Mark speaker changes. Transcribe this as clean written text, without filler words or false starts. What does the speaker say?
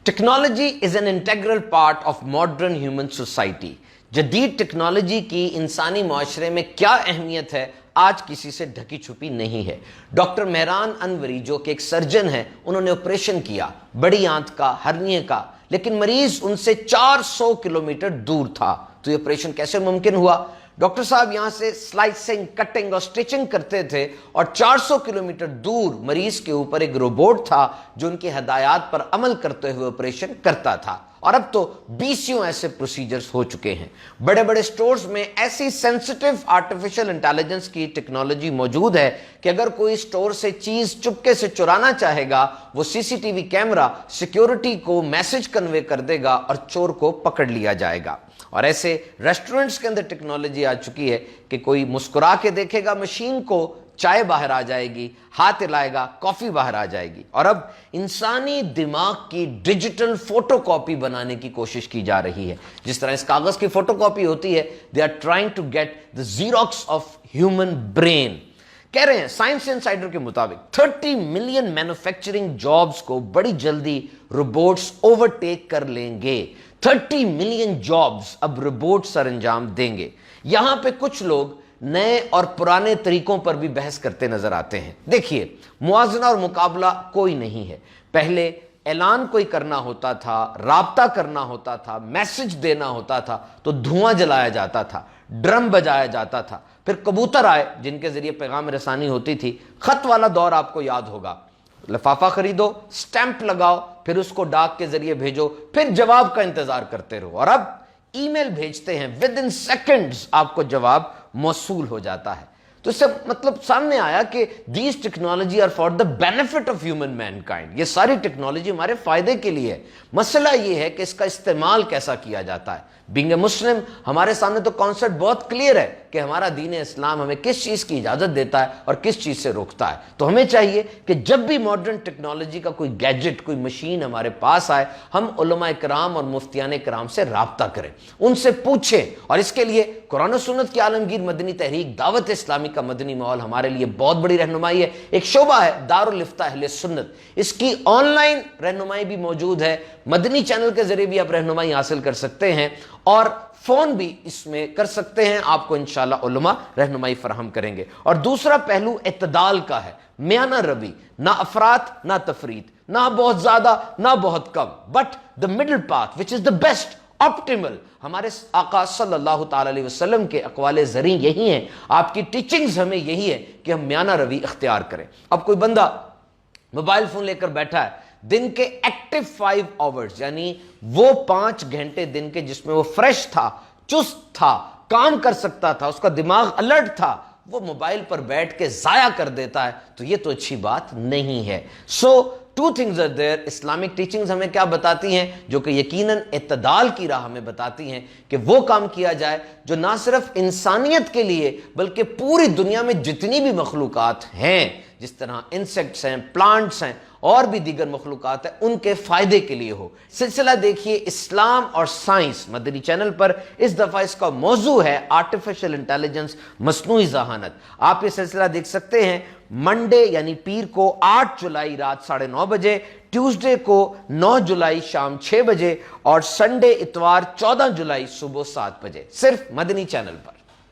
Speaker 1: Technology is an integral part of modern human society. जदीद technology की इंसानी माशरे में क्या अहमियत है आज किसी से ढकी छुपी नहीं है। डॉक्टर मेहरान अनवरी जो कि एक सर्जन है, उन्होंने ऑपरेशन किया बड़ी आंत का, हर्निया का, लेकिन मरीज उनसे 400 किलोमीटर दूर था। तो ये ऑपरेशन कैसे मुमकिन हुआ? डॉक्टर साहब यहां से स्लाइसिंग, कटिंग और स्टिचिंग करते थे और 400 किलोमीटर दूर मरीज के ऊपर एक रोबोट था जो उनकी हदायत पर अमल करते हुए ऑपरेशन करता था। और अब तो 20 ऐसे प्रोसीजर्स हो चुके हैं। बड़े बड़े स्टोर्स में ऐसी सेंसिटिव आर्टिफिशियल इंटेलिजेंस की टेक्नोलॉजी मौजूद है कि अगर कोई स्टोर से चीज चुपके से चुराना चाहेगा, वो सीसीटीवी कैमरा सिक्योरिटी को मैसेज कन्वे कर देगा और चोर को पकड़ लिया जाएगा। और ऐसे रेस्टोरेंट्स के अंदर टेक्नोलॉजी आ चुकी है कि कोई मुस्कुरा के देखेगा मशीन को, चाय बाहर आ जाएगी, हाथ हिलाएगा, कॉफी बाहर आ जाएगी। और अब इंसानी दिमाग की डिजिटल फोटोकॉपी बनाने की कोशिश की जा रही है। जिस तरह इस कागज की फोटोकॉपी होती है, they are trying to get the xerox of human brain. कह रहे हैं साइंस इनसाइडर के मुताबिक 30 मिलियन मैन्युफैक्चरिंग जॉब्स को बड़ी जल्दी रोबोट्स ओवरटेक कर लेंगे। 30 मिलियन जॉब्स अब रोबोट सर अंजाम देंगे। यहां पे कुछ लोग नए और पुराने तरीकों पर भी बहस करते नजर आते हैं। देखिए, मुआवजा और मुकाबला कोई नहीं है। पहले ऐलान कोई करना होता था, राब्ता करना होता था, मैसेज देना होता था तो धुआं जलाया जाता था, ड्रम बजाया जाता था, फिर कबूतर आए जिनके जरिए पैगाम रसानी होती थी। खत वाला दौर आपको याद होगा, लिफाफा खरीदो, स्टैंप लगाओ, फिर उसको डाक के जरिए भेजो, फिर जवाब का इंतजार करते रहो। और अब ईमेल भेजते हैं, विद इन सेकेंड्स आपको जवाब मौसूल हो जाता है। तो इससे मतलब सामने आया कि these technology are for the benefit of human mankind. ये सारी टेक्नोलॉजी हमारे फायदे के लिए है। मसला ये है कि इसका इस्तेमाल कैसा किया जाता है। बीइंग ए मुस्लिम हमारे सामने तो कॉन्सेप्ट बहुत क्लियर है कि हमारा दीन इस्लाम हमें किस चीज की इजाजत देता है और किस चीज से रोकता है। तो हमें चाहिए कि जब भी मॉडर्न टेक्नोलॉजी का कोई गैजेट, कोई मशीन हमारे पास आए, हम उलमा इकराम और मुफ्तियान इकराम से राब्ता करें, उनसे पूछें। और इसके लिए कुरान और सुन्नत की आलमगीर मदनी तहरीक दावत इस्लामी का मदनी माहौल हमारे लिए बहुत बड़ी रहनुमाई है। एक शोबा है दारुल इफ्ता अहले सुन्नत, इसकी ऑनलाइन रहनुमाई भी मौजूद है। मदनी चैनल के जरिए भी आप रहनुमाई हासिल कर सकते हैं और फोन भी इसमें कर सकते हैं। आपको इंशाअल्लाह उलमा रहनुमाई फराहम करेंगे। और दूसरा पहलू इत्तदाल का है, मियाना रवि, ना अफरात ना तफरीत, ना बहुत ज्यादा ना बहुत कम, but the middle path which is the best optimal. हमारे आका सल्लल्लाहु ताला अलैहि वसल्लम के अक़वाले ज़री यही हैं, आपकी टीचिंग्स हमें यही है कि हम मियाना रवि इख्तियार करें। अब कोई बंदा मोबाइल फोन लेकर बैठा है, दिन के एक्टिव 5 आवर्स यानी वो 5 घंटे दिन के जिसमें वो फ्रेश था, चुस्त था, काम कर सकता था, उसका दिमाग अलर्ट था, वो मोबाइल पर बैठ के जाया कर देता है, तो ये तो अच्छी बात नहीं है। So two things are there. Islamic teachings हमें क्या बताती हैं, जो कि यकीनन इत्तदाल की राह हमें बताती हैं कि वो काम किया जाए जो ना सिर्फ इंसानियत के लिए बल्कि पूरी दुनिया में जितनी भी मखलूकात हैं, जिस तरह इंसेक्ट्स हैं, प्लांट्स हैं और भी दीगर मखलूकात हैं, उनके फायदे के लिए हो। सिलसिला देखिए इस्लाम और साइंस मदनी चैनल पर। इस दफा इसका मौजू है आर्टिफिशियल इंटेलिजेंस, मसनूई ज़हानत। आप ये सिलसिला देख सकते हैं मंडे यानी पीर को 8 जुलाई रात 9:30 बजे, ट्यूसडे को 9 जुलाई शाम 6 बजे और संडे इतवार 14 जुलाई सुबह 7 बजे, सिर्फ मदनी चैनल पर।